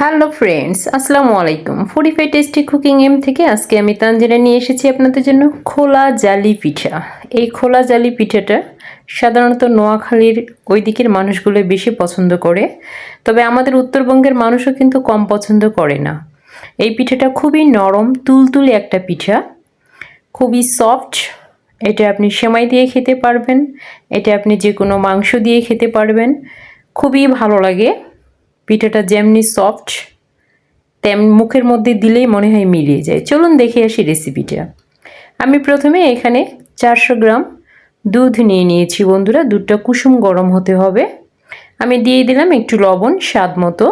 Hello friends, আসসালামু আলাইকুম। ফুডিফাই tasty cooking M থেকে আজকে আমি তানজিরা নিয়ে এসেছি আপনাদের জন্য খোলা জালি পিঠা। এই খোলা জালি পিঠাটা সাধারণত নোয়াখালীর ওই দিকের মানুষগুলো বেশি পছন্দ করে, তবে আমাদের উত্তরবঙ্গের মানুষও কিন্তু কম পছন্দ করে না। এই পিঠাটা খুবই নরম তুলতুলে একটা পিঠা, খুবই সফট। এটা আপনি সেমাই দিয়ে খেতে পারবেন, এটা আপনি যে কোনো মাংস দিয়ে খেতে পারবেন, খুবই ভালো লাগে। পিঠাটা যেমনি সফট তেমনি মুখের মধ্যে দিলেই মনে হয় মিলিয়ে যায়। চলুন দেখে আসি রেসিপিটা। আমি প্রথমে এখানে 400 গ্রাম দুধ নিয়ে নিয়েছি বন্ধুরা। দুধটা কুসুম গরম হতে হবে। আমি দিয়ে দিলাম একটু লবণ স্বাদ মতো,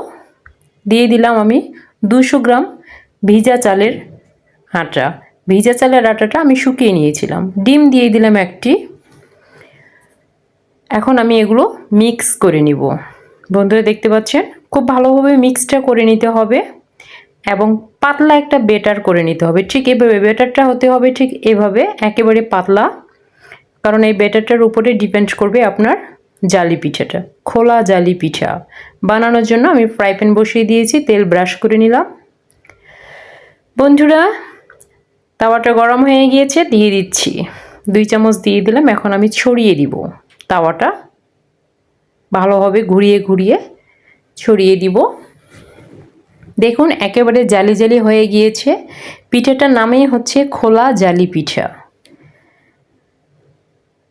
দিয়ে দিলাম আমি 200 গ্রাম ভিজা চালের আটা। ভিজা চালের আটাটা আমি শুকিয়ে নিয়েছিলাম। ডিম দিয়ে দিলাম একটি। এখন আমি এগুলো মিক্স করে নিব। বন্ধুরা দেখতে পাচ্ছেন খুব ভালোভাবে মিক্সটা করে নিতে হবে এবং পাতলা একটা বেটার করে নিতে হবে। ঠিক এভাবে বেটারটা হতে হবে, ঠিক এভাবে একেবারে পাতলা, কারণ এই বেটারটার উপরে ডিপেন্ড করবে আপনার জালি পিঠাটা। খোলা জালি পিঠা বানানোর জন্য আমি ফ্রাই প্যান বসিয়ে দিয়েছি, তেল ব্রাশ করে নিলাম। বন্ধুরা তাওয়াটা গরম হয়ে গিয়েছে, দিয়ে দিচ্ছি 2 চামচ দিয়ে দিলাম। এখন আমি ছড়িয়ে দিব, তাওয়াটা ভালোভাবে ঘুরিয়ে ঘুরিয়ে ছড়িয়ে দিব। দেখুন একেবারে জালি জালি হয়ে গিয়েছে। পিঠাটার নামই হচ্ছে খোলা জালি পিঠা।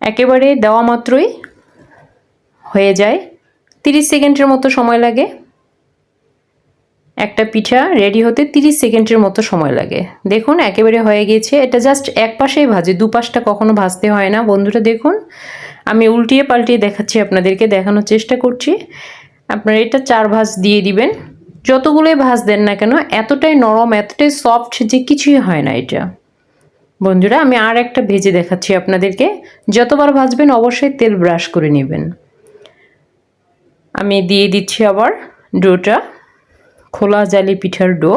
একেবারে দেওয়া মাত্রই হয়ে যায়, 30 সেকেন্ডের মতো সময় লাগে। একটা পিঠা রেডি হতে 30 সেকেন্ডের মতো সময় লাগে। দেখুন একেবারে হয়ে গিয়েছে। এটা জাস্ট এক পাশেই ভাজে, দুপাশটা কখনো ভাজতে হয় না। বন্ধুরা দেখুন আমি উল্টিয়ে পাল্টিয়ে দেখাচ্ছি, আপনাদেরকে দেখানোর চেষ্টা করছি। আপনারা এটা 4 ভাঁজ দিয়ে দিবেন। যতগুলোই ভাঁজ দেন না কেন এতটাই নরম, এতটাই সফট যে কিছুই হয় না এটা। বন্ধুরা আমি আর একটা ভেজে দেখাচ্ছি আপনাদেরকে। যতবার ভাজবেন অবশ্যই তেল ব্রাশ করে নেবেন। আমি দিয়ে দিচ্ছি আবার ডোটা, খোলা জালি পিঠার ডো।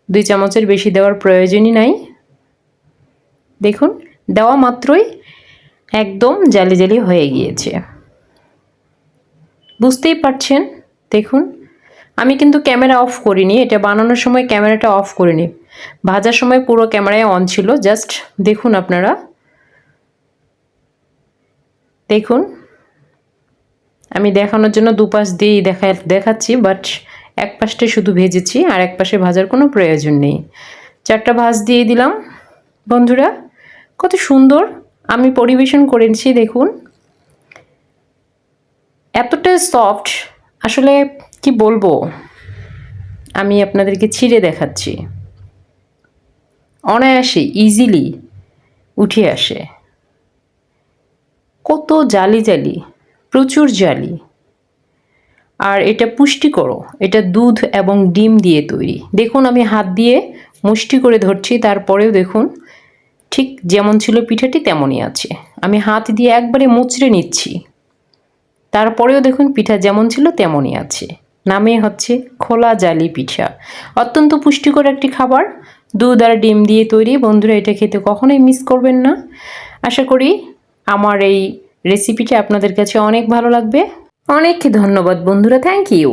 2 চামচের বেশি দেওয়ার প্রয়োজনই নাই। দেখুন দেওয়া মাত্রই একদম জালি জালি হয়ে গিয়েছে, বুঝতেই পারছেন। দেখুন আমি কিন্তু ক্যামেরা অফ করিনি, এটা বানানোর সময় ক্যামেরাটা অফ করিনি, ভাজার সময় পুরো ক্যামেরায় অন ছিল। জাস্ট দেখুন আপনারা, দেখুন আমি দেখানোর জন্য দুপাশ দিয়ে দেখাচ্ছি, বাট এক পাশটা শুধু ভেজেছি, আর এক পাশে ভাজার কোনো প্রয়োজন নেই। 4টা ভাঁজ দিয়ে দিলাম। বন্ধুরা কত সুন্দর আমি পরিবেশন করেছি, দেখুন এতটা সফট, আসলে কি বলবো। আমি আপনাদেরকে ছিঁড়ে দেখাচ্ছি, অনায়াসে ইজিলি উঠে আসে। কত জালি জালি, প্রচুর জালি, আর এটা পুষ্টিকর। এটা দুধ এবং ডিম দিয়ে তৈরি। দেখুন আমি হাত দিয়ে মুষ্টি করে ধরছি, তারপরেও দেখুন ঠিক যেমন ছিল পিঠাটি তেমনই আছে। আমি হাত দিয়ে একবারে মুচড়ে নিচ্ছি, তারপরেও দেখুন পিঠা যেমন ছিল তেমনই আছে। নামে হচ্ছে খোলা জালি পিঠা। অত্যন্ত পুষ্টিকর একটি খাবার, দুধ আর ডিম দিয়ে তৈরি। বন্ধুরা এটা খেতে কখনোই মিস করবেন না। আশা করি আমার এই রেসিপিটা আপনাদের কাছে অনেক ভালো লাগবে। অনেক ধন্যবাদ বন্ধুরা, থ্যাংক ইউ।